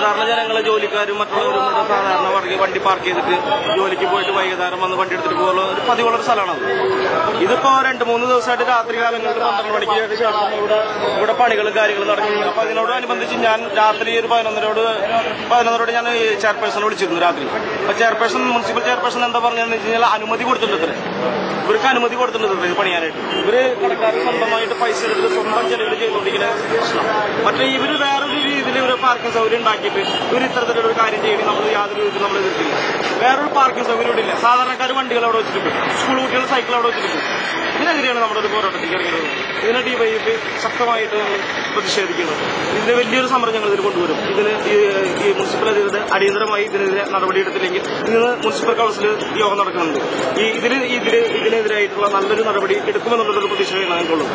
സാധാരണ ജനങ്ങളെ ജോലിക്കാരും മറ്റുള്ളവരും സാധാരണ വണ്ടി പാർക്ക് ചെയ്തിട്ട് ജോലിക്ക് പോയിട്ട് വൈകുന്നേരം വന്ന് വണ്ടി എടുത്തിട്ട് പോകുന്ന ഒരു പതിവുള്ളൊരു സ്ഥലമാണത്. ഇതിപ്പോ 2-3 ദിവസമായിട്ട് രാത്രി കാലങ്ങളിൽ 12 മണിക്ക് ശേഷം ഇവിടെ പണികളും കാര്യങ്ങളും നടക്കുന്നു. അപ്പൊ അതിനോടനുബന്ധിച്ച് ഞാൻ രാത്രി ഒരു 11:00 ഞാൻ ചെയർപേഴ്സണെ വിളിച്ചിരുന്നു രാത്രി. അപ്പൊ മുനിസിപ്പൽ ചെയർപേഴ്സൺ എന്താ പറഞ്ഞതെന്ന് വെച്ച് കഴിഞ്ഞാൽ അനുമതി കൊടുത്തിട്ടുണ്ട്. ഇവർക്ക് അനുമതി കൊടുത്തിട്ടുണ്ട് ഇത് പണിയാനായിട്ട്. ഇവര് കടക്കാർ സ്വന്തമായിട്ട് പൈസ എടുത്ത് സ്വന്തം ചെലവിൽ ചെയ്തുകൊണ്ടിരിക്കുന്ന പ്രശ്നം. പക്ഷേ ഇവര് വേറൊരു രീതിയിൽ ഒരു പാർക്കിംഗ് സൗകര്യം ഉണ്ടാക്കിയിട്ട് ഇവർ ഇത്തരത്തിലുള്ള ഒരു കാര്യം ചെയ്യണം നമ്മൾ യാതൊരു രീതിയിൽ നമ്മൾ എതിർത്തില്ല. വേറൊരു പാർക്കിംഗ് സൗകര്യം ഇവിടെ ഇല്ല. സാധാരണക്കാർ വണ്ടികൾ അവിടെ വെച്ചിട്ടുണ്ട്, സ്കൂൾ കുട്ടികൾ സൈക്കിൾ അവിടെ വെച്ചിട്ടുണ്ട്. ഇതിനെതിരെയാണ് നമ്മുടെ ഒരു പോരാട്ടത്തിൽ ഇറങ്ങുന്നത്. ഇതിനെ ഡിവൈഎഫ്ഐ ശക്തമായിട്ട് പ്രതിഷേധിക്കുന്നത്. ഇതിന് വലിയൊരു സമരം ഞങ്ങൾ ഇതിൽ കൊണ്ടുവരും. ഇതിന് ഈ മുനിസിപ്പൽ അധികൃതർ അടിയന്തരമായി ഇതിനെതിരെ നടപടിയെടുത്തില്ലെങ്കിൽ ഇന്ന് മുനിസിപ്പൽ കൌൺസിൽ യോഗം നടക്കുന്നുണ്ട്. ഇതിനെതിരായിട്ടുള്ള നല്ലൊരു നടപടി എടുക്കുമെന്നുള്ളൊരു പ്രതീക്ഷയാണ് ഞങ്ങൾക്കുള്ളത്.